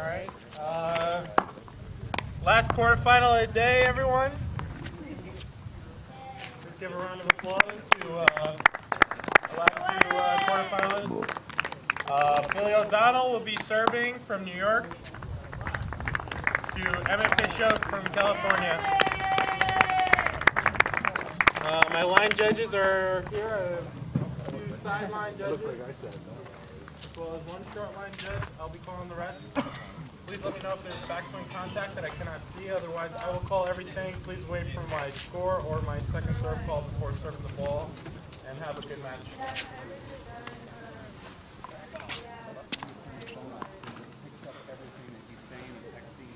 right. Last quarterfinal of the day, everyone. Let's give a round of applause to the last two quarterfinalists. Billy Odonnell will be serving from New York to Peixoto from California. My line judges are here. Two sideline judges. As well as one short line judge. I'll be calling the rest. Please let me know if there's backswing contact that I cannot see. Otherwise, I will call everything. Please wait for my score or my second serve call before serving the ball. And have a good match.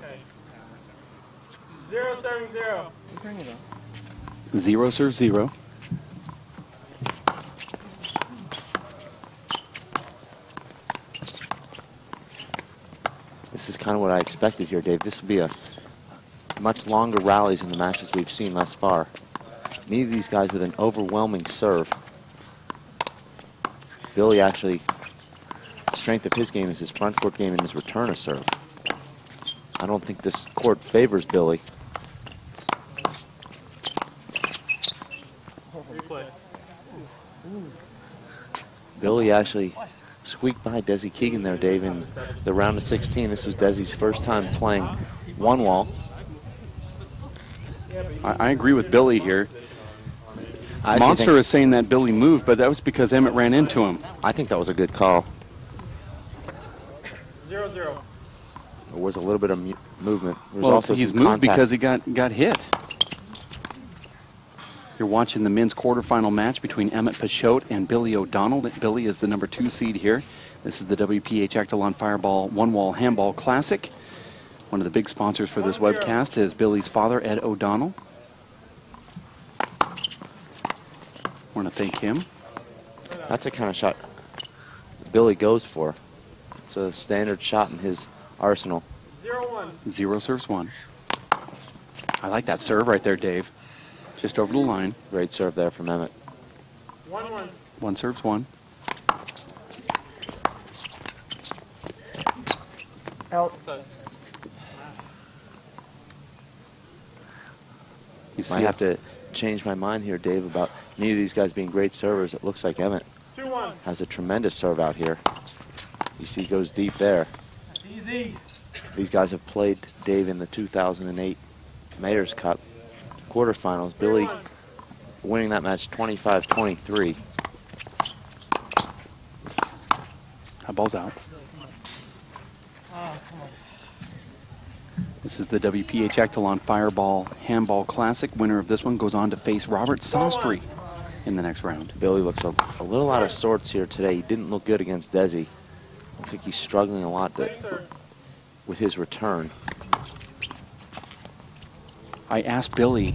Okay. 0 serving 0. 0 serve 0. This is kind of what I expected here, Dave. This will be a much longer rallies in the matches we've seen thus far. Neither of these guys with an overwhelming serve. Billy actually, the strength of his game is his front court game and his return of serve. I don't think this court favors Billy. Billy actually squeaked by Desi Keegan there, Dave, in the round of 16. This was Desi's first time playing one wall. I agree with Billy here. Monster is saying that Billy moved, but that was because Emmett ran into him. I think that was a good call. 0-0. There was a little bit of movement. There was Well, also he's some moved contact. because he got hit. You're watching the men's quarterfinal match between Emmett Peixoto and Billy Odonnell. Billy is the number 2 seed here. This is the WPH Echelon Fireball One-Wall Handball Classic. One of the big sponsors for this webcast is Billy's father, Ed Odonnell. Want to thank him. That's the kind of shot Billy goes for. It's a standard shot in his arsenal. 0-1. 0 serves 1. I like that serve right there, Dave. Just over the line. Great serve there from Emmett. 1-1. 1 serves 1. Out. Might have to change my mind here, Dave, about neither of these guys being great servers. It looks like Emmett 2-1. has a tremendous serve out here. You see he goes deep there. Easy. These guys have played, Dave, in the 2008 Mayor's Cup quarterfinals. Billy winning that match 25-23. That ball's out. This is the WPH Echelon Fireball Handball Classic. Winner of this one goes on to face Robert Sastry in the next round. Billy looks a little out of sorts here today. He didn't look good against Desi. I think he's struggling a lot with his return. I asked Billy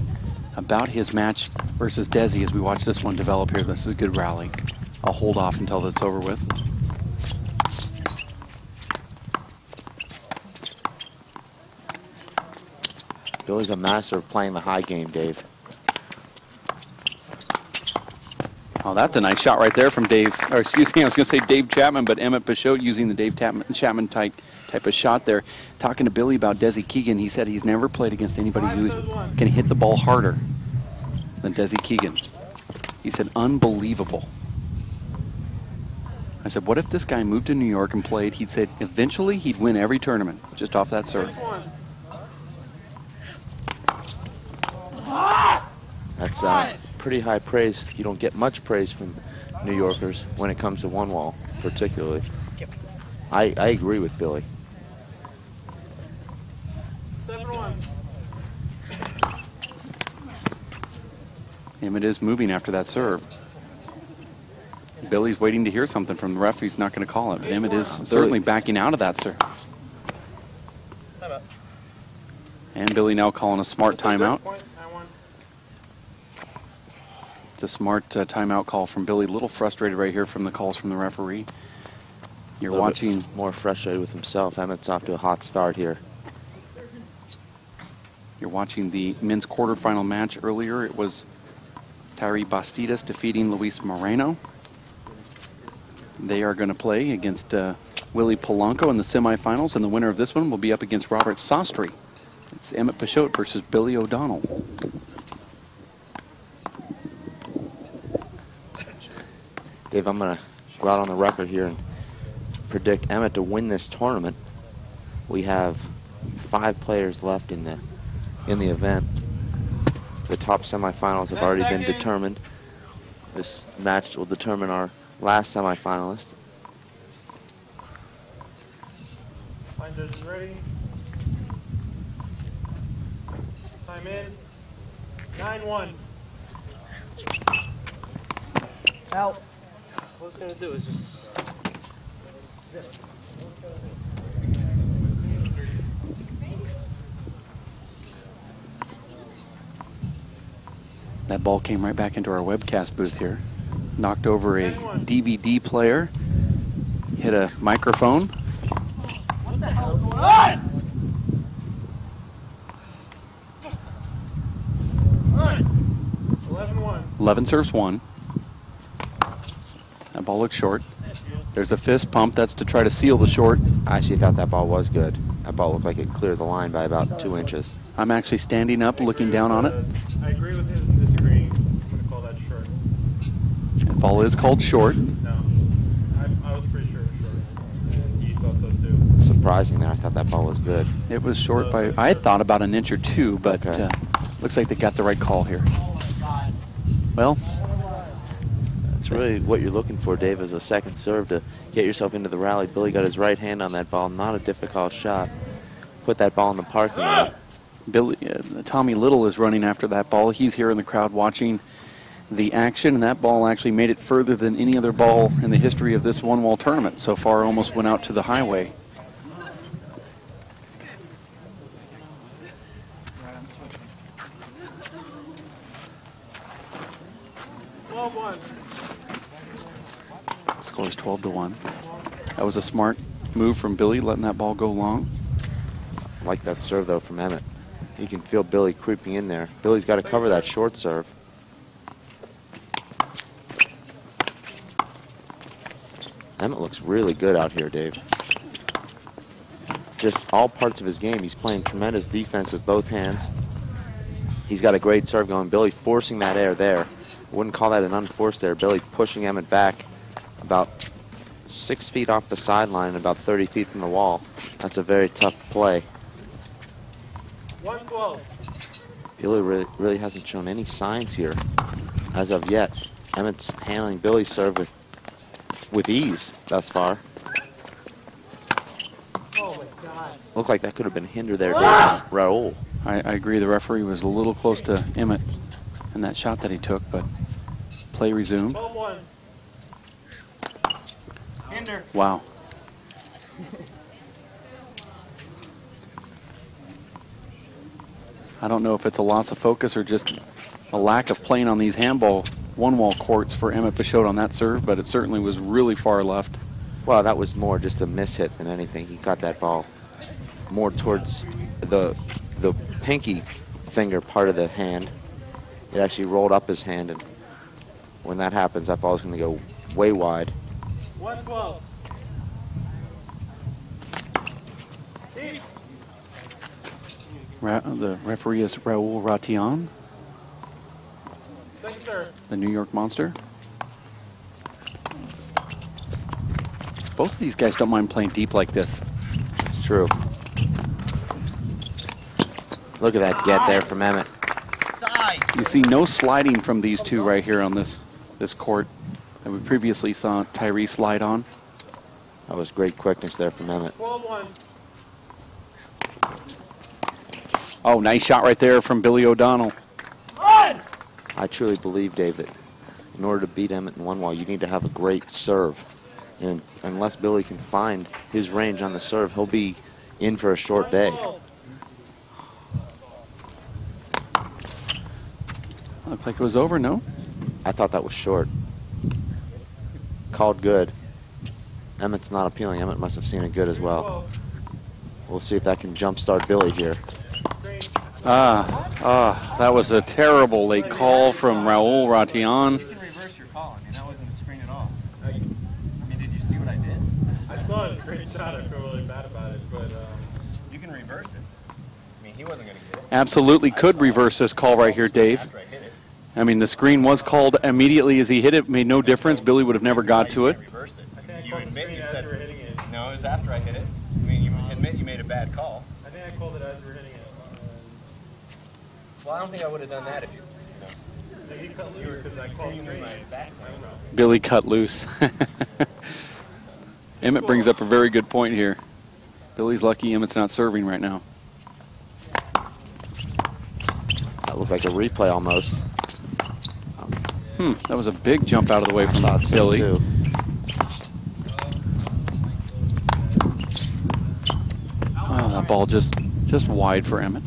about his match versus Desi as we watch this one develop here. This is a good rally. I'll hold off until that's over with. Billy's a master of playing the high game, Dave. Oh, that's a nice shot right there from Dave, or excuse me, I was going to say Dave Chapman, but Emmett Peixoto using the Dave Chapman type of shot there. Talking to Billy about Desi Keegan, he said he's never played against anybody who can hit the ball harder than Desi Keegan. He said, unbelievable. I said, what if this guy moved to New York and played? He'd said eventually he'd win every tournament just off that serve. That's pretty high praise. You don't get much praise from New Yorkers when it comes to one wall, particularly. I agree with Billy. 7-1. Emmett is moving after that serve. Billy's waiting to hear something from the ref. He's not going to call it, but Emmett is certainly backing out of that serve. And Billy now calling a smart timeout. It's a smart timeout call from Billy. A little frustrated right here from the calls from the referee. You're watching. More frustrated with himself. Emmett's off to a hot start here. You're watching the men's quarterfinal match. Earlier it was Tyree Bastidas defeating Luis Moreno. They are going to play against Willie Polanco in the semifinals, and the winner of this one will be up against Robert Sastry. It's Emmett Peixoto versus Billy O'Donnell. Dave, I'm going to go out on the record here and predict Emmett to win this tournament. We have 5 players left in the event. The top semifinals have already been determined. This match will determine our last semifinalist. Line judges ready. Time in. 9-1. Out. All it's going to do is just... That ball came right back into our webcast booth here. Knocked over a DVD player. Hit a microphone. What the hell is going on? 11-1. 11 serves 1. That ball looks short. There's a fist pump. That's to try to seal the short. I actually thought that ball was good. That ball looked like it cleared the line by about 2 inches. I'm actually standing up, looking down on it. I agree with him and disagreeing. I'm going to call that short. That ball is called short. No. I was pretty sure it was short. And he thought so too. Surprising there. I thought that ball was good. It was short by, I thought, about an inch or 2, but Okay. Looks like they got the right call here. Well, That's really what you're looking for, Dave, is a second serve to get yourself into the rally. Billy got his right hand on that ball. Not a difficult shot. Put that ball in the parking lot. Tommy Little is running after that ball. He's here in the crowd watching the action, and that ball actually made it further than any other ball in the history of this one-wall tournament. So far, almost went out to the highway. Score is 12-1. That was a smart move from Billy, letting that ball go long. I like that serve, though, from Emmett. You can feel Billy creeping in there. Billy's got to cover that short serve. Emmett looks really good out here, Dave. Just all parts of his game. He's playing tremendous defense with both hands. He's got a great serve going. Billy forcing that air there. I wouldn't call that an unforced air. Billy pushing Emmett back about 6 feet off the sideline, about 30 feet from the wall. That's a very tough play. 1-12. Billy really hasn't shown any signs here as of yet. Emmett's handling Billy's serve with ease thus far. Oh my God. Looked like that could have been hinder there, Raul. I agree. The referee was a little close to Emmett in that shot that he took, but play resumed. 12-1. Hinder. Wow. I don't know if it's a loss of focus or just a lack of playing on these handball one-wall courts for Emmett Peixoto on that serve, but it certainly was really far left. Well, that was more just a mishit than anything. He got that ball more towards the pinky finger part of the hand. It actually rolled up his hand, and when that happens, that ball is going to go way wide. 1-12. The referee is Raul Ratian, Second serve. the New York Monster. Both of these guys don't mind playing deep like this. It's true. Look at that get there from Emmett. You see no sliding from these two right here on this court that we previously saw Tyree slide on. That was great quickness there from Emmett. 12-1. Oh, nice shot right there from Billy O'Donnell. I truly believe, Dave, that in order to beat Emmett in one wall, you need to have a great serve. And unless Billy can find his range on the serve, he'll be in for a short day. Looked like it was over, no? I thought that was short. Called good. Emmett's not appealing. Emmett must have seen it good as well. We'll see if that can jumpstart Billy here. That was a terrible late call from Raul Ratian. You can reverse your call. I mean, that wasn't a screen at all. I mean, did you see what I did? I saw it. Great shot. I feel really bad about it, but You can reverse it. I mean, he wasn't going to get it. Absolutely could reverse this call right here, Dave. After I hit it. I mean, the screen was called immediately as he hit it. Made no difference. Billy would have never got to it. Reverse it. I think I You called the admit screen you as said you were hitting it. no. It was after I hit it. I mean, you admit you made a bad call. I think I called it as you were hitting it. Well, I don't think I would have done that if you. Maybe you cut loose because I called screen. Billy cut loose. Emmett brings up a very good point here. Billy's lucky Emmett's not serving right now. That looked like a replay almost. That was a big jump out of the way from Billy. Too. Oh, that ball just wide for Emmett.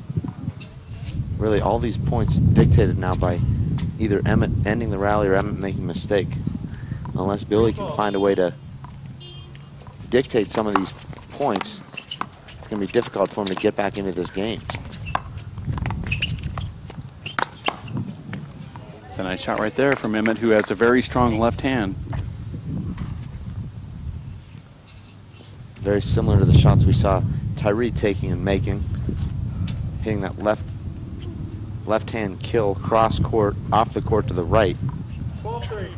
Really, all these points dictated now by either Emmett ending the rally or Emmett making a mistake. Unless Billy can find a way to dictate some of these points, it's going to be difficult for him to get back into this game. It's a nice shot right there from Emmett, who has a very strong left hand. Very similar to the shots we saw Tyree taking and making, hitting that left hand kill cross court, off the court to the right. 12-3.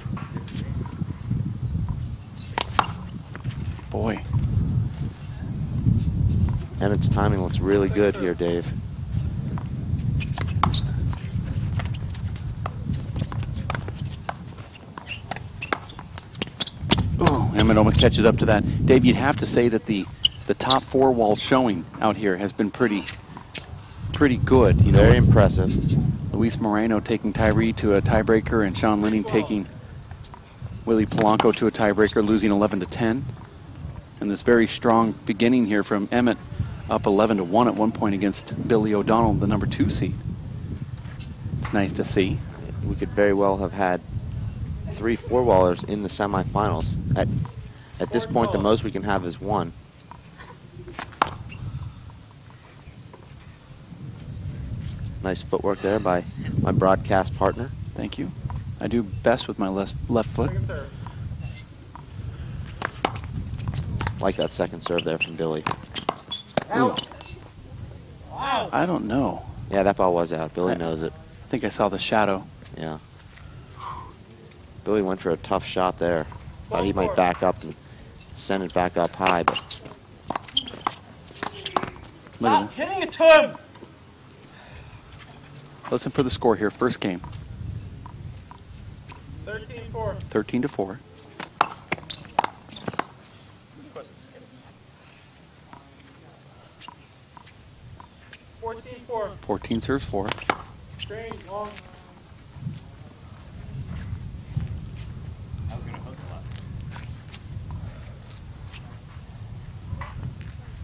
Boy. Emmett's timing looks really good here, Dave. Ooh, Emmett almost catches up to that. Dave, you'd have to say that the top four wall showing out here has been pretty good. You know, Very impressive. Luis Moreno taking Tyree to a tiebreaker and Sean Linning taking Willie Polanco to a tiebreaker, losing 11-10. And this very strong beginning here from Emmett, up 11-1 at one point against Billy Odonnell, the number 2 seed. It's nice to see. We could very well have had 3 4-wallers in the semifinals. At this point, the most we can have is 1. Nice footwork there by my broadcast partner. Thank you. I do best with my left foot. Second serve. Like that second serve there from Billy. Out. Wow. I don't know. Yeah, that ball was out. Billy knows it. I think I saw the shadow. Yeah. Billy went for a tough shot there. Thought he might back up and send it back up high, but Look at Stop hitting it to him. Listen for the score here. First game, 13-4. 13-4. 14-4. 14 serves 4. Screen, long. I was going to hook a lot.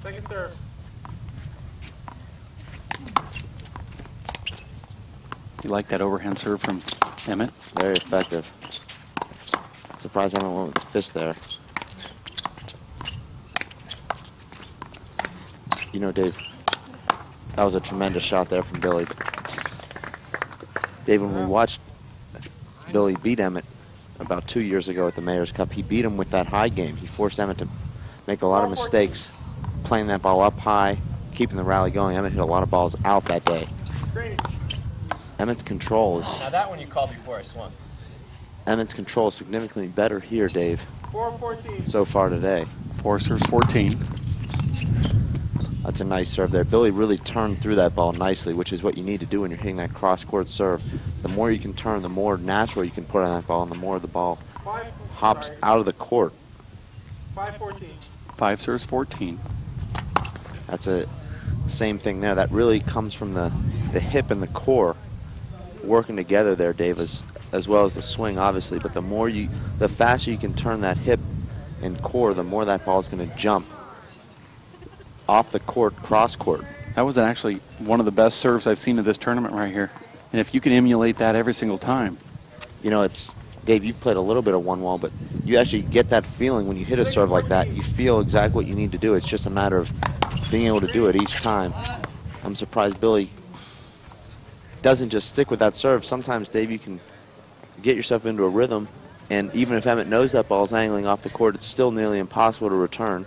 Second serve. You like that overhand serve from Emmett? very effective. Surprised I haven't went with the fist there. You know, Dave, that was a tremendous shot there from Billy. Dave, when we watched Billy beat Emmett about 2 years ago at the Mayor's Cup, he beat him with that high game. He forced Emmett to make a lot of mistakes, playing that ball up high, keeping the rally going. Emmett hit a lot of balls out that day. Emmett's control is Now that one you called before I swung. Emmett's control is significantly better here, Dave, 4-14. so far today. 4 serves 14. That's a nice serve there. Billy really turned through that ball nicely, which is what you need to do when you're hitting that cross-court serve. The more you can turn, the more natural you can put on that ball, and the more the ball hops out of the court. 5-14. 5 serves 14. That's a same thing there. That really comes from the hip and the core working together there, Dave, as well as the swing, obviously. But the faster you can turn that hip and core, the more that ball is going to jump off the court, cross court. That was actually one of the best serves I've seen of this tournament right here. And if you can emulate that every single time. You know, it's, Dave, you've played a little bit of one wall, but you actually get that feeling when you hit a serve like that. You feel exactly what you need to do. It's just a matter of being able to do it each time. I'm surprised Billy doesn't just stick with that serve. Sometimes, Dave, you can get yourself into a rhythm And even if Emmett knows that ball's angling off the court, it's still nearly impossible to return.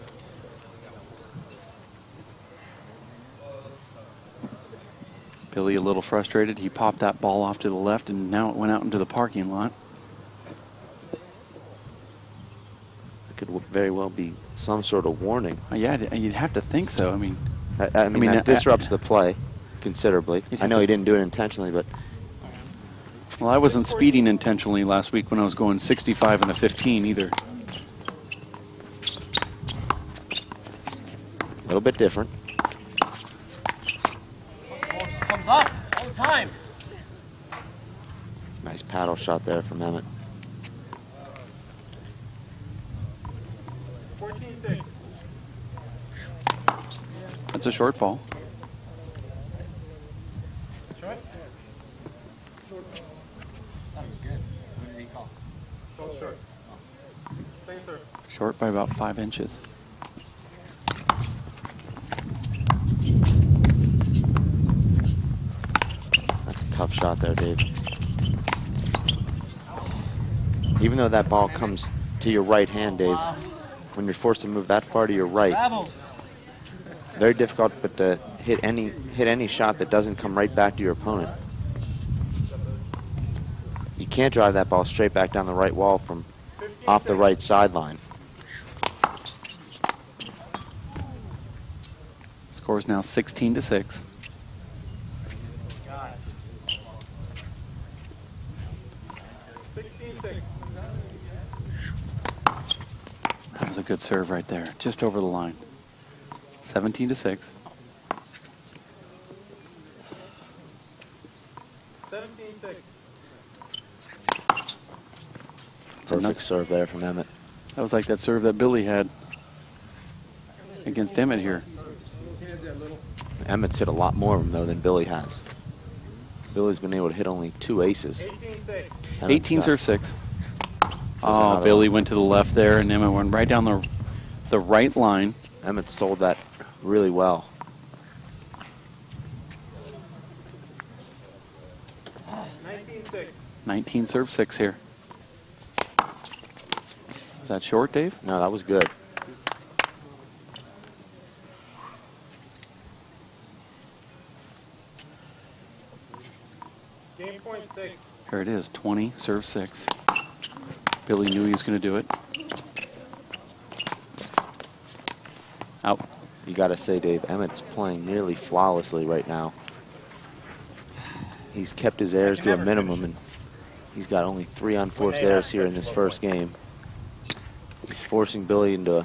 Billy a little frustrated. He popped that ball off to the left, and now it went out into the parking lot. It could very well be some sort of warning. Yeah, you'd have to think so. I mean, that disrupts the play considerably. I know he didn't do it intentionally, but... Well, I wasn't speeding intentionally last week when I was going 65 and a 15 either. A little bit different. Ball just comes up all the time. Nice paddle shot there from Emmett. 14-6. That's a short ball. Short? That was good. What did he call? Go short. Stay serve. Short by about 5 inches. That's a tough shot there, Dave. Even though that ball comes to your right hand, Dave, when you're forced to move that far to your right, Travels. very difficult but to hit any shot that doesn't come right back to your opponent. You can't drive that ball straight back down the right wall from off the right sideline. Score's now 16-6. Got it. 16-6. That was a good serve right there, just over the line. 17-6. 17-6. Perfect serve there from Emmett. That was like that serve that Billy had against Emmett here. Emmett's hit a lot more of them, though, than Billy has. Billy's been able to hit only 2 aces. 18-6. 18 serve 6. Oh, another Billy one. went to the left there, and Emmett went right down the right line. Emmett sold that really well. 19-6. 19 serve 6 here. Is that short, Dave? No, that was good. Game point 6. Here it is, 20 serve 6. Billy knew he was going to do it. Out. You got to say, Dave, Emmett's playing nearly flawlessly right now. He's kept his errors to a minimum, and he's got only 3 unforced errors here in this first game. He's forcing Billy into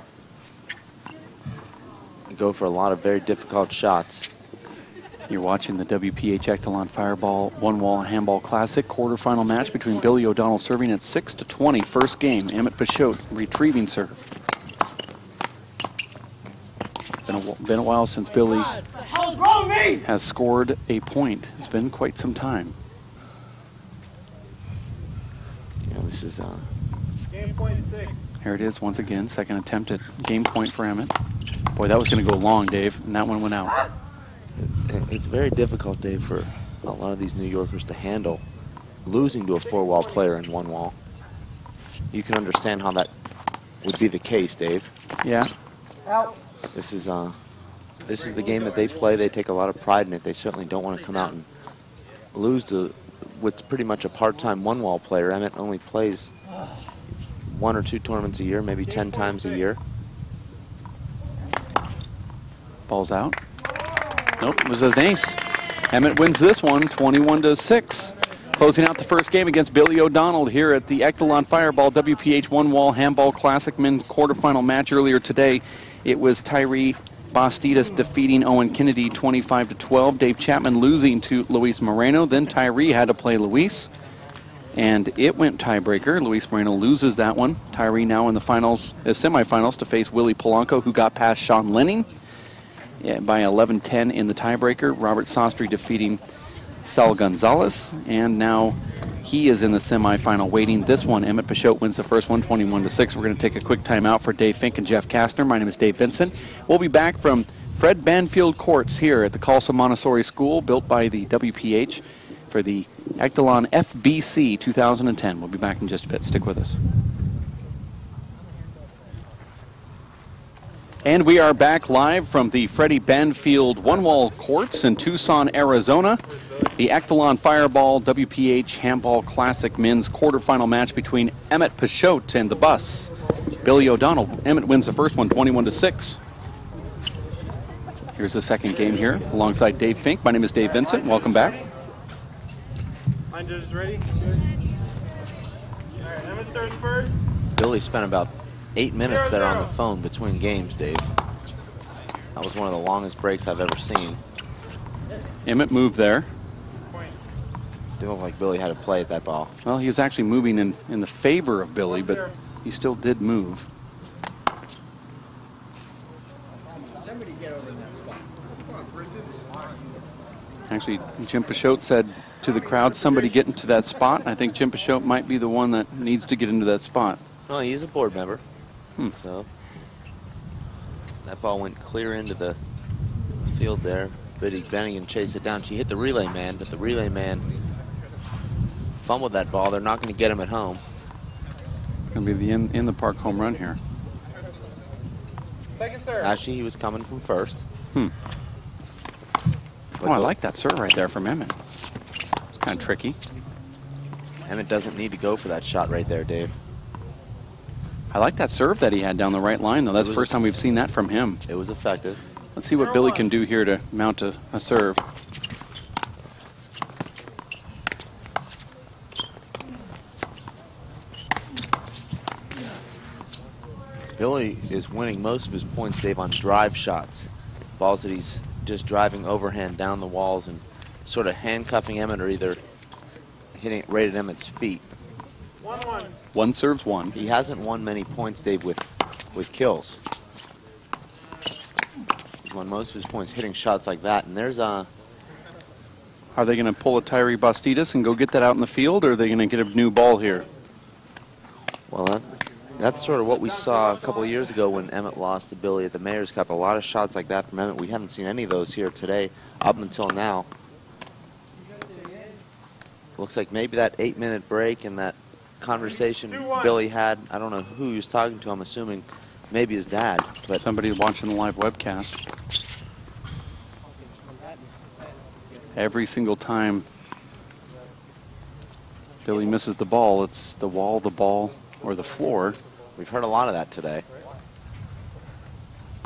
go for a lot of very difficult shots. You're watching the WPH Echelon Fireball One-Wall Handball Classic quarterfinal match between Billy Odonnell serving at 6-20. First game, Emmett Peixoto retrieving serve. Been a while since Billy What the hell's wrong with me? has scored a point. It's been quite some time. You know, this is Game point 6. Here it is once again, second attempt at game point for Emmett. Boy, that was going to go long, Dave, and that one went out. it's very difficult, Dave, for a lot of these New Yorkers to handle losing to a 4-wall player in 1 wall. You can understand how that would be the case, Dave. Yeah. Out. This is the game that they play. They take a lot of pride in it. They certainly don't want to come out and lose to what's pretty much a part-time 1-wall player. Emmett only plays 1 or 2 tournaments a year, maybe 10 times a year. Ball's out. Nope, it was an ace. Emmett wins this one, 21-6. Closing out the first game against Billy Odonnell here at the Echelon Fireball WPH One-Wall Handball Classic men's quarterfinal match earlier today. It was Tyree Bastidas defeating Owen Kennedy 25-12. Dave Chapman losing to Luis Moreno. Then Tyree had to play Luis, and it went tiebreaker. Luis Moreno loses that one. Tyree now in the finals, semifinals, to face Willie Polanco, who got past Sean Lenning by 11-10 in the tiebreaker. Robert Sastry defeating Sal Gonzalez, and now he is in the semifinal waiting. This one, Emmett Peixoto wins the first one, 21-6. We're going to take a quick timeout for Dave Fink and Jeff Kastner. My name is Dave Vincent. We'll be back from Fred Banfield Courts here at the Khalsa Montessori School, built by the WPH for the Echelon FBC 2010. We'll be back in just a bit. Stick with us. And we are back live from the Freddie Banfield one-wall courts in Tucson, Arizona. The Echelon Fireball WPH Handball Classic men's quarterfinal match between Emmett Peixoto and the Bus. Billy O'Donnell. Emmett wins the first one, 21-6. Here's the second game here alongside Dave Fink. My name is Dave Vincent. Welcome back. Line judges ready? Good. All right, Emmett starts first. Billy spent about 8 minutes there on the phone between games, Dave. That was one of the longest breaks I've ever seen. Emmett moved there. Didn't look like Billy had to play at that ball. Well, he was actually moving in the favor of Billy, but he still did move. Actually, Jim Peixoto said to the crowd, somebody get into that spot. I think Jim Peixoto might be the one that needs to get into that spot. Oh, he's a board member. So that ball went clear into the field there. Biddy Bennigan chased it down. She hit the relay man, but the relay man fumbled that ball. They're not going to get him at home. Going to be the in the park home run here. Second serve. Actually, he was coming from first. Oh, I like that serve right there from Emmett. It's kind of tricky. Emmett doesn't need to go for that shot right there, Dave. I like that serve that he had down the right line, though. That's the first time we've seen that from him. It was effective. Let's see what Billy can do here to mount a serve. Billy is winning most of his points, Dave, on drive shots. Balls that he's just driving overhand down the walls and sort of handcuffing Emmett or either hitting it right at Emmett's feet. 1-1. One serves one. He hasn't won many points, Dave, with kills. He's won most of his points hitting shots like that. And there's a... Are they going to pull a Tyree Bastidas and go get that out in the field, or are they going to get a new ball here? Well, that's sort of what we saw a couple of years ago when Emmett lost to Billy at the Mayor's Cup. A lot of shots like that from Emmett. We haven't seen any of those here today up until now. Looks like maybe that 8-minute break and that conversation Billy had, I don't know who he was talking to, I'm assuming maybe his dad. But somebody watching the live webcast. Every single time Billy misses the ball, it's the wall, the ball, or the floor. We've heard a lot of that today.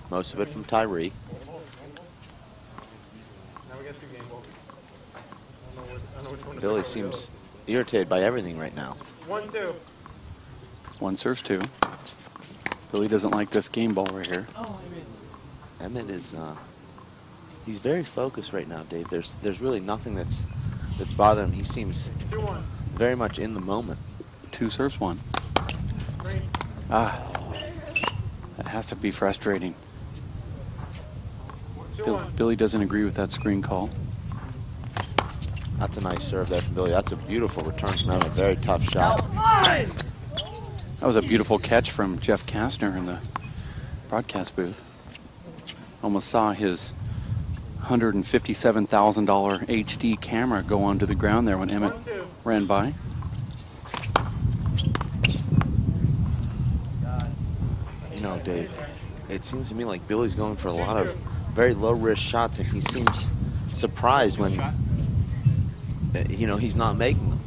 Most of it from Tyree. Billy seems irritated by everything right now. 1-2. One serves two. Billy doesn't like this game ball right here. Emmett is he's very focused right now, Dave. There's really nothing that's bothering him. He seems 2-1. very much in the moment. Two serves one. 3. That has to be frustrating. 2-1. Billy doesn't agree with that screen call. That's a nice serve there from Billy. That's a beautiful return from Emmett. Very tough shot. That was a beautiful catch from Jeff Kastner in the broadcast booth. Almost saw his $157,000 HD camera go onto the ground there when Emmett ran by. You know, Dave, it seems to me like Billy's going for a lot of very low-risk shots, and he seems surprised when, you know, he's not making them.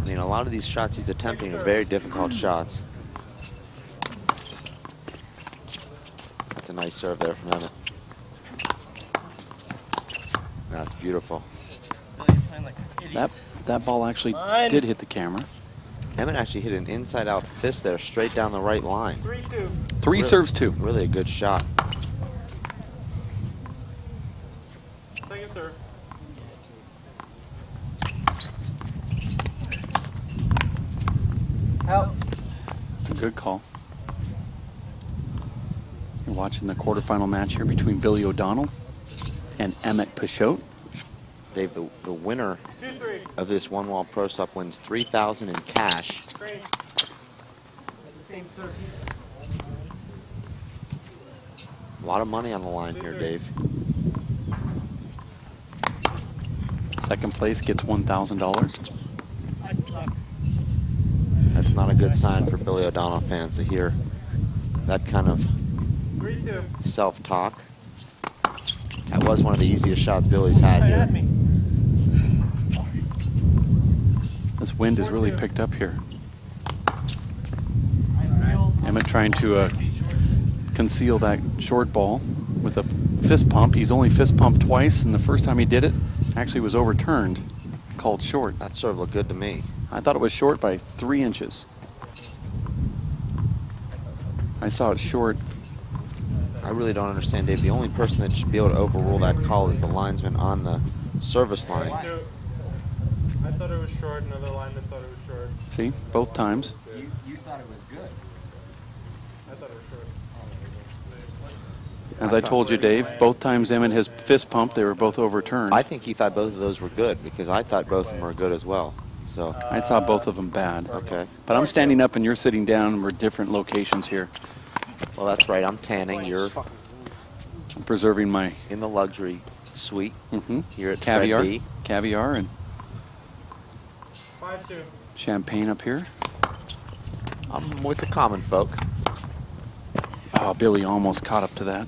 I mean, a lot of these shots he's attempting are very difficult shots. That's a nice serve there from Emmett. That's beautiful. That ball actually did hit the camera. Emmett actually hit an inside-out fist there, straight down the right line. 3-2. Three serves two. Really a good shot. Second serve. Out. It's a good call. You're watching the quarterfinal match here between Billy O'Donnell and Emmett Peixoto. Dave, the winner 2-3. of this one-wall pro stop wins $3,000 in cash. Green. That's the same serve. A lot of money on the line here, Dave. Second place gets $1,000. I suck. That's not a good sign for Billy O'Donnell fans to hear that kind of 3-2. self-talk. That was one of the easiest shots Billy's had here. This wind has really picked up here. Emmett trying to conceal that short ball with a fist pump. He's only fist pumped twice, and the first time he did it actually was overturned, called short. That serve looked good to me. I thought it was short by 3 inches. I saw it short. I really don't understand, Dave. The only person that should be able to overrule that call is the linesman on the service line. I thought it was short. Another lineman thought it was short. See, both times. You thought it was good. I thought it was short. As I told you, Dave, both times Emmett has fist pumped, they were both overturned. I think he thought both of those were good because I thought both of them were good as well. So, I saw both of them bad. okay. But I'm standing up and you're sitting down, and we're different locations here. Well, that's right. I'm tanning. You're I'm preserving my in the luxury suite here at caviar, Fred B. caviar and 5-2. champagne up here. I'm with the common folk. Oh, Billy almost caught up to that.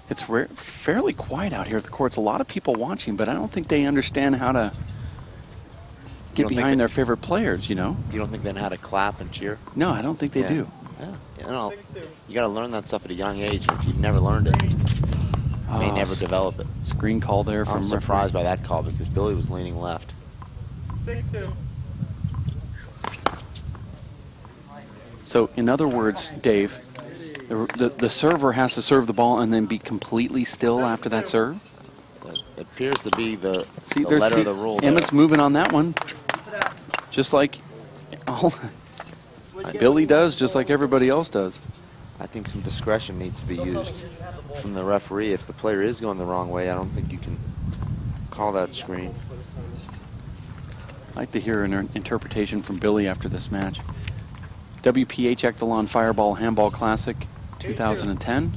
It's fairly quiet out here at the courts. A lot of people watching, but I don't think they understand how to get behind their favorite players, you know? You don't think they know how to clap and cheer? No, I don't think they do. Yeah. You know, 6-2. you got to learn that stuff at a young age. And if you've never learned it, you may never develop it. Screen call there from I'm surprised by that call because Billy was leaning left. 6-2. So, in other words, Dave, the server has to serve the ball and then be completely still after that serve? It appears to be the See, letter of the rule. Emmett's moving on that one, just like Billy does, just like everybody else does. I think some discretion needs to be used from the referee. If the player is going the wrong way, I don't think you can call that screen. I'd like to hear an interpretation from Billy after this match. WPH Echelon Fireball Handball Classic 2010.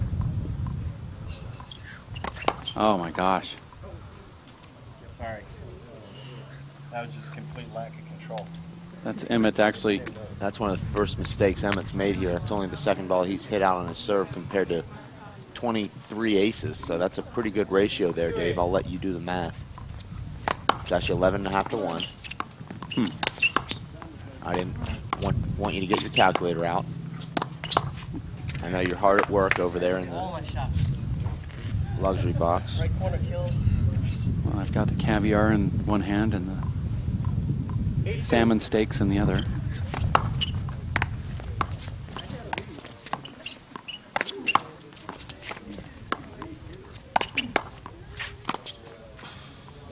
Oh my gosh. Sorry. That was just complete lack of control. That's Emmett actually. That's one of the first mistakes Emmett's made here. That's only the second ball he's hit out on his serve compared to 23 aces. So that's a pretty good ratio there, Dave. I'll let you do the math. It's actually 11.5 to 1. I didn't want you to get your calculator out. I know you're hard at work over there in the luxury box. Right corner kill. Well, I've got the caviar in one hand and the salmon steaks in the other.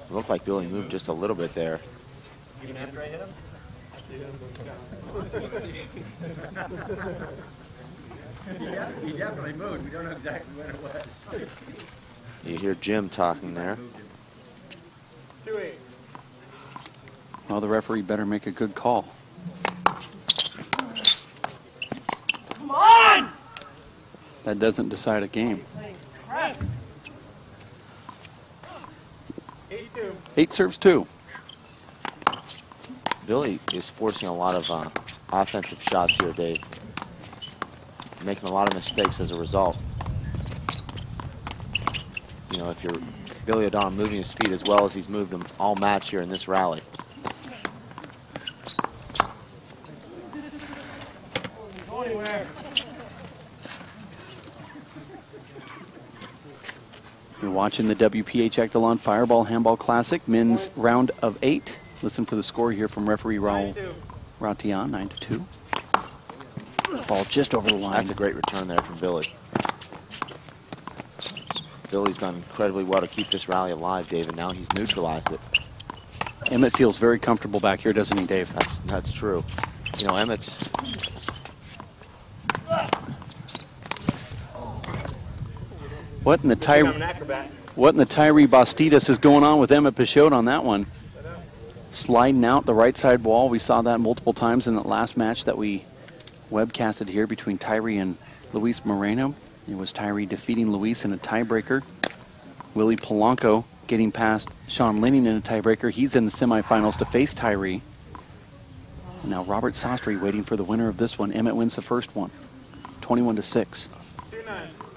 It looked like Billy moved just a little bit there. Even after I hit him? He definitely moved. We don't know exactly when it was. You hear Jim talking there. 2-8. Well, the referee better make a good call. Come on! That doesn't decide a game. Crap. 8-2. 8 serves 2. Billy is forcing a lot of offensive shots here, Dave. Making a lot of mistakes as a result. You know, if you're Billy O'Donnell moving his feet as well as he's moved them all match here in this rally. Go anywhere. You're watching the WPH Echelon Fireball Handball Classic, men's round of 8. Listen for the score here from referee Raul 9-2. Ratian, 9-2. Ball just over the line. That's a great return there from Billy. Billy's done incredibly well to keep this rally alive, Dave, and now he's neutralized it. Emmett feels very comfortable back here, doesn't he, Dave? That's true. You know, Emmett's... What in the I'm an acrobat. What in the Tyree Bastidas is going on with Emmett Peixoto on that one? Sliding out the right side wall. We saw that multiple times in that last match that we webcasted here between Tyree and Luis Moreno. It was Tyree defeating Luis in a tiebreaker. Willie Polanco getting past Sean Linning in a tiebreaker. He's in the semifinals to face Tyree. Now Robert Sostry waiting for the winner of this one. Emmett wins the first one, 21-6.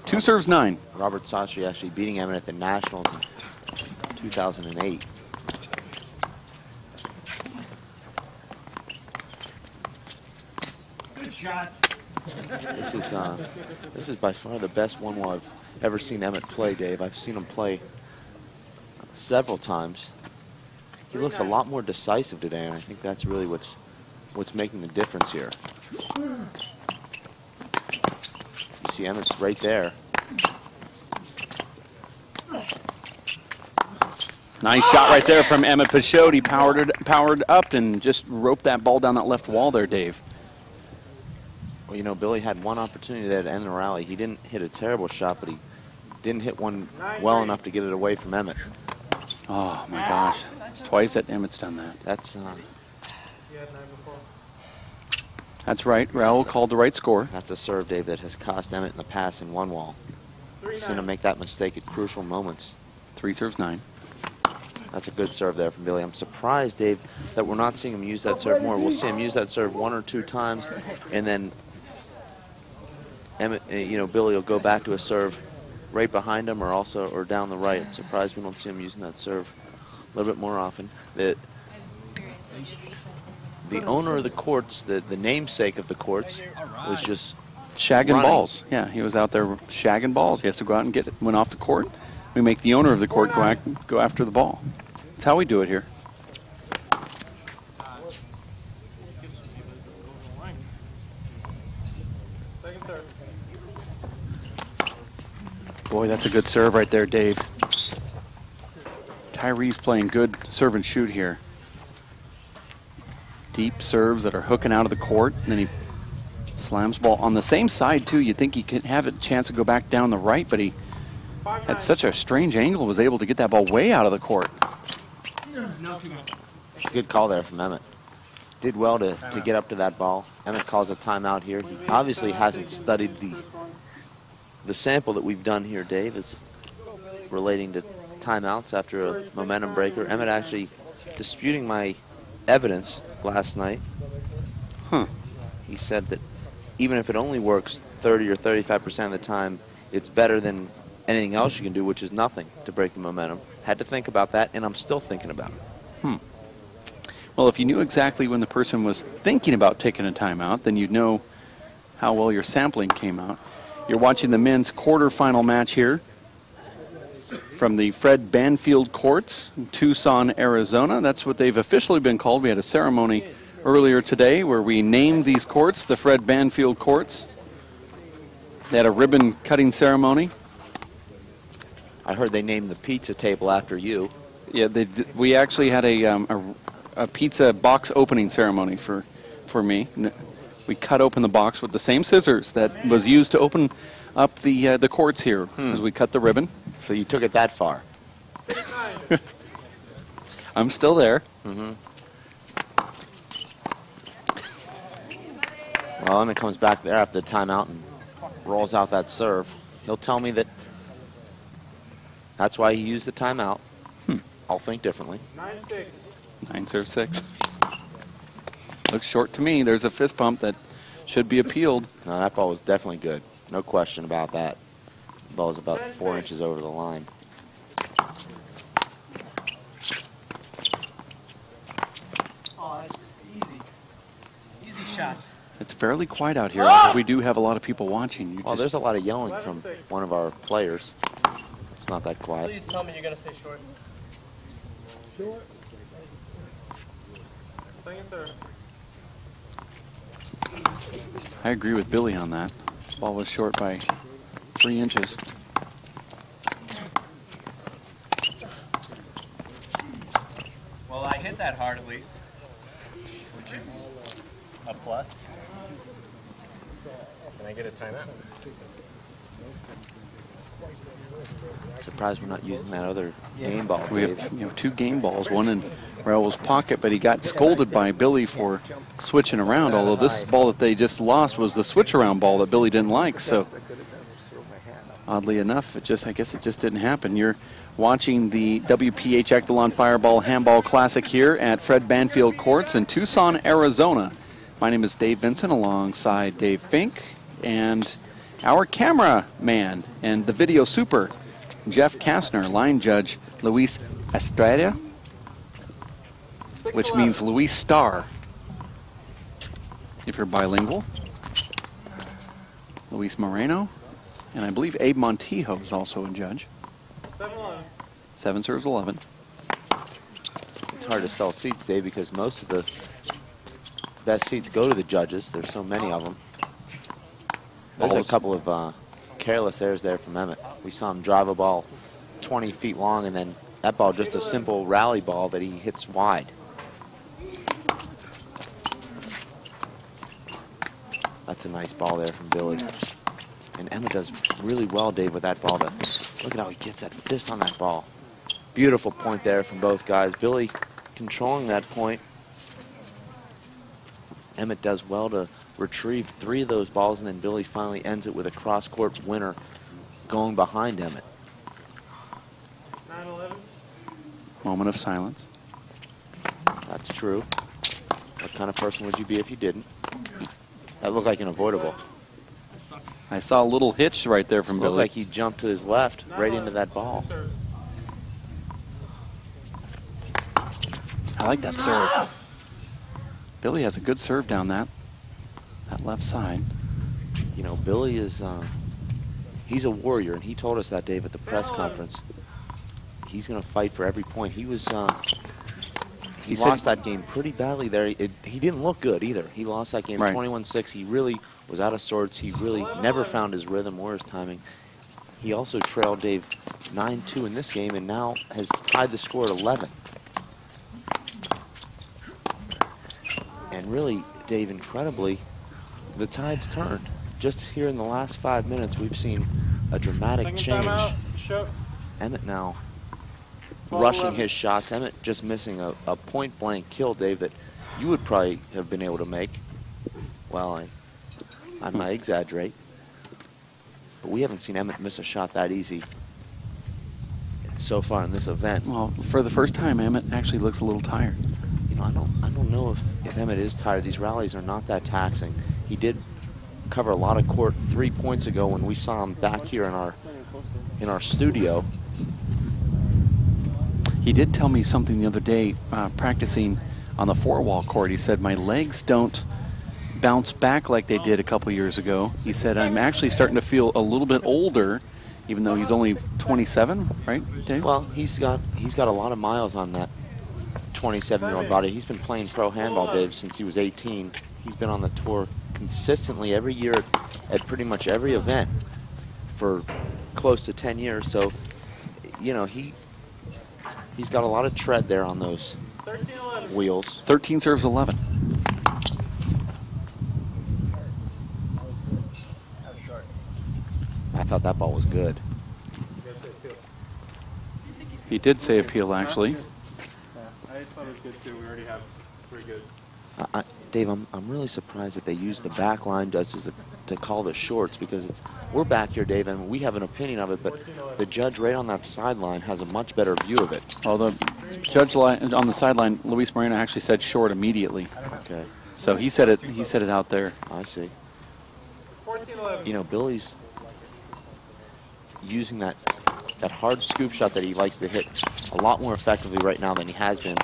2 serves 9. Robert Sostry actually beating Emmett at the Nationals in 2008. Good shot. This is by far the best one I've ever seen Emmett play, Dave. I've seen him play several times. He looks a lot more decisive today, and I think that's really what's making the difference here. You see Emmett's right there. Nice shot right there from Emmett Peixoto. He powered up and just roped that ball down that left wall there, Dave. Well, you know, Billy had one opportunity there to end the rally. He didn't hit a terrible shot, but he didn't hit one well enough to get it away from Emmett. Oh, my gosh. It's twice that Emmett's done that. That's right. Raul called the right score. That's a serve, Dave, that has cost Emmett in the past in one wall. He's going to make that mistake at crucial moments. 3 serves 9. That's a good serve there from Billy. I'm surprised, Dave, that we're not seeing him use that serve more. We'll see him use that serve 1 or 2 times, and then Emmett, Billy will go back to a serve right behind him or down the right. I'm surprised we don't see him using that serve a little bit more often. The owner of the courts, the namesake of the courts, was just shagging running. balls. Yeah, he was out there shagging balls. He has to go out and get it. Went off the court. We make the owner of the court go after the ball. That's how we do it here. Boy, that's a good serve right there, Dave. Tyree's playing good serve and shoot here. Deep serves that are hooking out of the court, and then he slams ball on the same side too. You'd think he could have a chance to go back down the right, but he had such a strange angle, was able to get that ball way out of the court. It's a good call there from Emmett. Did well to get up to that ball. Emmett calls a timeout here. He obviously hasn't studied the sample that we've done here, Dave, is relating to timeouts after a momentum breaker. Emmett actually disputing my evidence last night. He said that even if it only works 30 or 35% of the time, it's better than anything else you can do, which is nothing, to break the momentum. Had to think about that, and I'm still thinking about it. Well, if you knew exactly when the person was thinking about taking a timeout, then you'd know how well your sampling came out. You're watching the men's quarterfinal match here from the Fred Banfield Courts in Tucson, Arizona. That's what they've officially been called. We had a ceremony earlier today where we named these courts the Fred Banfield Courts. They had a ribbon cutting ceremony. I heard they named the pizza table after you. Yeah, we actually had a pizza box opening ceremony for me. We cut open the box with the same scissors that was used to open up the courts here as we cut the ribbon. So you took it that far. I'm still there. Well, Emmett comes back there after the timeout and rolls out that serve. He'll tell me that that's why he used the timeout. I'll think differently. 9-6. 9 serve 6. Looks short to me. There's a fist pump that should be appealed. No, that ball was definitely good. No question about that. The ball is about 4 inches over the line. Oh, that's easy. Easy shot. It's fairly quiet out here. We do have a lot of people watching. Well, there's a lot of yelling from one of our players. It's not that quiet. Please tell me you're going to say short. Short. Second serve. I agree with Billy on that. This ball was short by 3 inches. Well, I hit that hard at least. Which is a plus. Can I get a timeout? Surprised we're not using that other game ball, We Dave. have 2 game balls, one in Raul's pocket, but he got scolded by Billy for switching around, although this ball that they just lost was the switch around ball that Billy didn't like. So Oddly enough, I guess it just didn't happen. You're watching the WPH Echelon Fireball Handball Classic here at Fred Banfield Courts in Tucson, Arizona. My name is Dave Vincent alongside Dave Fink and our cameraman and the video super, Jeff Kastner, line judge Luis Estrella, which means Luis Star if you're bilingual. Luis Moreno, and I believe Abe Montijo is also a judge. 7-11. 7 serves 11. It's hard to sell seats, Dave, because most of the best seats go to the judges. There's so many of them. There's a couple of careless errors there from Emmett. We saw him drive a ball 20 feet long, and then that ball just a simple rally ball that he hits wide. That's a nice ball there from Billy. And Emmett does really well, Dave, with that ball. Look at how he gets that fist on that ball. Beautiful point there from both guys. Billy controlling that point. Emmett does well to retrieve 3 of those balls, and then Billy finally ends it with a cross-court winner going behind Emmett. 9-11. Moment of silence. That's true. What kind of person would you be if you didn't? That looked like an avoidable. I saw a little hitch right there from Looked Billy. like he jumped to his left right into that ball. I like that serve. Billy has a good serve down that left side. You know, Billy is, he's a warrior, and he told us that, Dave, at the press conference. He's going to fight for every point. He was, he lost that game pretty badly there. He didn't look good either. He lost that game 21-6. He really was out of sorts. He really never found his rhythm or his timing. He also trailed Dave 9-2 in this game and now has tied the score at 11. And really, Dave, incredibly, the tide's turned. Just here in the last 5 minutes, we've seen a dramatic change. Emmett now rushing his shots. Emmett just missing a point-blank kill, Dave, that you would probably have been able to make. Well, I might exaggerate. But we haven't seen Emmett miss a shot that easy so far in this event. Well, for the first time, Emmett actually looks a little tired. You know, I don't know if Emmett is tired. These rallies are not that taxing. He did cover a lot of court 3 points ago when we saw him back here in our studio. He did tell me something the other day practicing on the 4-wall court. He said, my legs don't bounce back like they did a couple years ago. He said, I'm actually starting to feel a little bit older, even though he's only 27, right, Dave? Well, he's got a lot of miles on that 27-year-old body. He's been playing pro handball, Dave, since he was 18. He's been on the tour consistently every year at pretty much every event for close to 10 years. So, you know, he's got a lot of tread there on those wheels. 13 serves 11. I thought that ball was good. He did say appeal, actually. Yeah, I thought it was good too. We already have 3 good. Dave, I'm really surprised that they use the back line judges to call the shorts, because we're back here, Dave, and we have an opinion of it, but the judge right on that sideline has a much better view of it. Well, the judge on the sideline, Luis Moreno, actually said short immediately. Okay. So he said it out there. I see. 14-11. You know, Billy's using that hard scoop shot that he likes to hit a lot more effectively right now than he has been.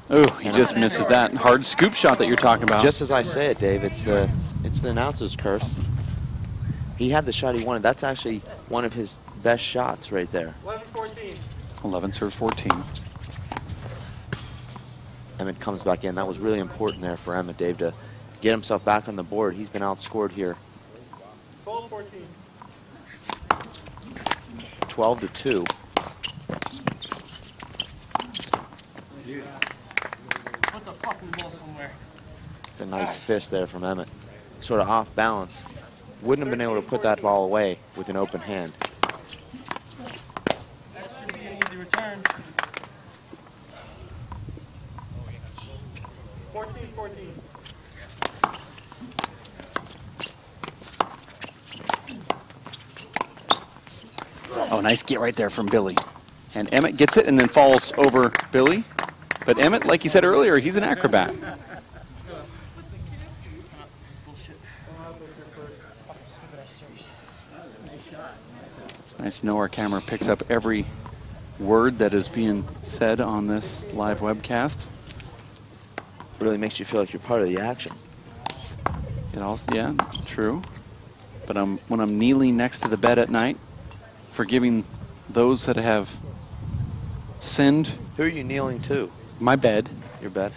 Oh, he just misses that hard scoop shot that you're talking about. Just as I say it, Dave, it's the announcer's curse. He had the shot he wanted. That's actually one of his best shots right there. 11-14. 11 serves 14. Emmett comes back in. That was really important there for Emmett, Dave, to get himself back on the board. He's been outscored here. 12-14. 12-2. Put the fucking ball somewhere. It's a nice fist there from Emmett. Sort of off balance. Wouldn't have been able to put that ball away with an open hand. That should be an easy return. 14-14. Oh, nice get right there from Billy. And Emmett gets it and then falls over Billy. But Emmett, like you said earlier, he's an acrobat. It's nice to know our camera picks up every word that is being said on this live webcast. Really makes you feel like you're part of the action. It also, yeah, true. But when I'm kneeling next to the bed at night, forgiving those that have sinned. Who are you kneeling to? My bed. Your bed?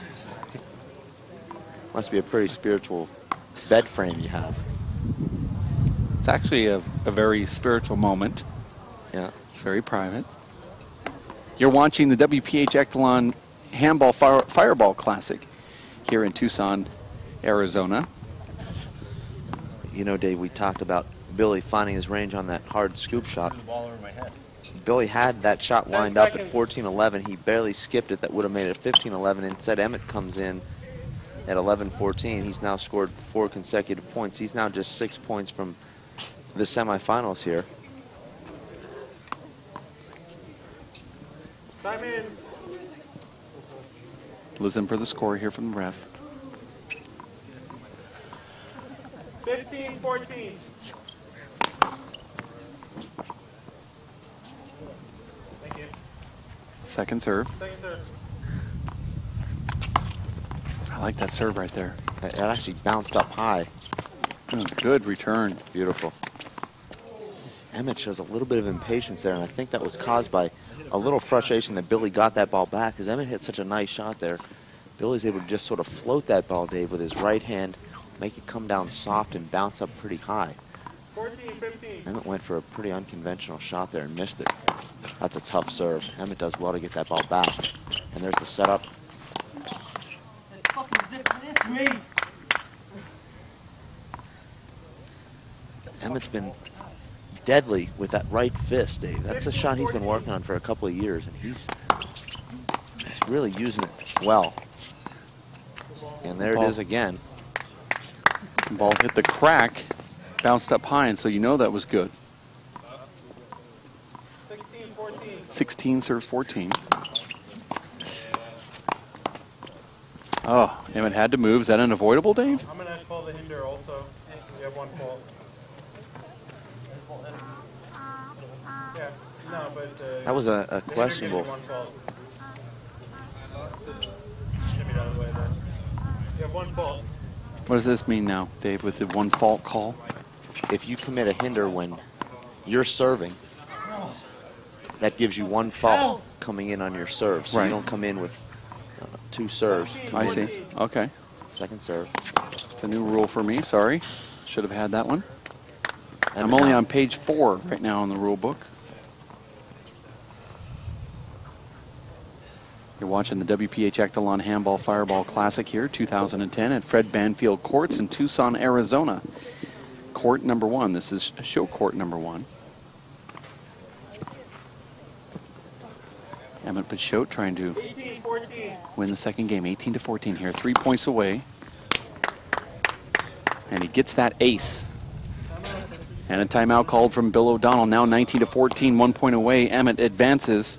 Must be a pretty spiritual bed frame you have. It's actually a very spiritual moment. Yeah. It's very private. You're watching the WPH Echelon Handball Fireball Classic here in Tucson, Arizona. You know, Dave, we talked about Billy finding his range on that hard scoop shot. The ball over my head. Billy had that shot lined up at 14-11. He barely skipped it. That would have made it 15-11. Instead, Emmett comes in at 11-14. He's now scored 4 consecutive points. He's now just 6 points from the semifinals here. Time in. Listen for the score here from the ref. 15-14. Thank you. Second serve. Second serve. I like that serve right there. It actually bounced up high. Oh, good return. Beautiful. Emmett shows a little bit of impatience there, and I think that was caused by a little frustration that Billy got that ball back, because Emmett hit such a nice shot there. Billy's able to just sort of float that ball, Dave, with his right hand, make it come down soft and bounce up pretty high. 14-15. Emmett went for a pretty unconventional shot there and missed it. That's a tough serve. Emmett does well to get that ball back. And there's the setup. That fucking zipped it into me. Emmett's been deadly with that right fist, Dave. That's a shot he's been working on for a couple of years, and he's really using it well. And there it is again. The ball hit the crack, bounced up high, and so you know that was good. 16-14. 16 serves 14. Oh, Emmett had to move. Is that unavoidable, Dave? I'm going to call the hinder also. You have one fault. Yeah, no, but That was a the hinder questionable. gives you one fault. Get me out of the way there. You have one fault. What does this mean now, Dave, with the one fault call? If you commit a hinder when you're serving, that gives you one fault coming in on your serve. So Right. you don't come in with 2 serves. I see. Okay. Second serve. It's a new rule for me. Sorry. Should have had that one. I'm Emmett only now- on page 4 right now in the rule book. You're watching the WPH Echelon Handball Fireball Classic here, 2010 at Fred Banfield Courts in Tucson, Arizona. Court number 1. This is show court number 1. Emmett Peixoto trying to 18-14. win the second game, 18-14 here, 3 points away. And he gets that ace. And a timeout called from Bill O'Donnell. Now 19-14, 1 point away. Emmett advances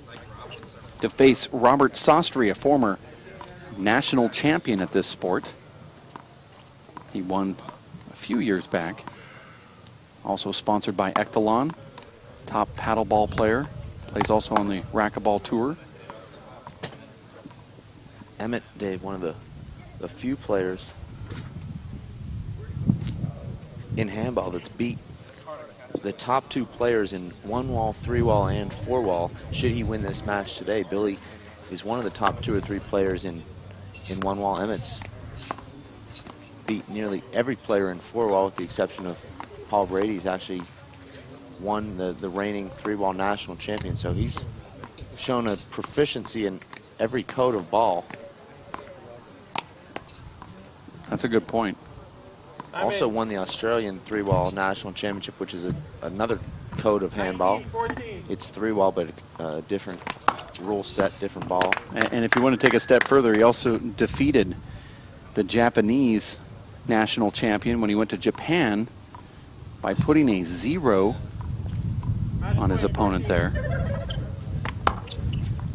to face Robert Sostry, a former national champion at this sport. He won a few years back. Also sponsored by Echelon, top paddleball player. Plays also on the racquetball tour. Emmett, Dave, one of the few players in handball that's beat the top 2 players in 1-wall, 3-wall, and 4-wall. Should he win this match today, Billy is one of the top 2 or 3 players in 1-wall. Emmett's beat nearly every player in 4-wall with the exception of Paul Brady. He's actually won the reigning 3-wall national champion, so he's shown a proficiency in every code of ball. That's a good point. Also won the Australian 3-wall national championship, which is another code of handball. 19-14. It's 3-wall, but a different rule set, different ball. And if you want to take a step further, he also defeated the Japanese national champion when he went to Japan by putting a 0 on his opponent there.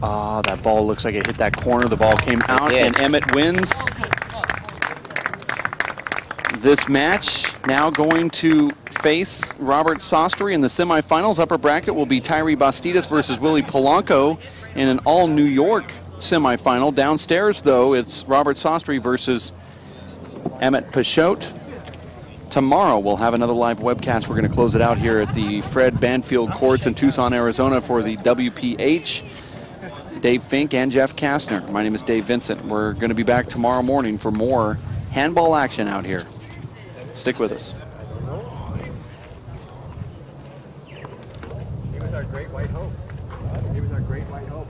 Ah, that ball looks like it hit that corner. The ball came out, Yeah. and Emmett wins this match. Now going to face Robert Sostry in the semifinals. Upper bracket will be Tyree Bastidas versus Willie Polanco in an all-New York semifinal. Downstairs, though, it's Robert Sostry versus Emmett Peixoto. Tomorrow we'll have another live webcast. We're going to close it out here at the Fred Banfield Courts in Tucson, Arizona for the WPH. Dave Fink and Jeff Kastner. My name is Dave Vincent. We're going to be back tomorrow morning for more handball action out here. Stick with us. He was our great white hope. He was our great white hope.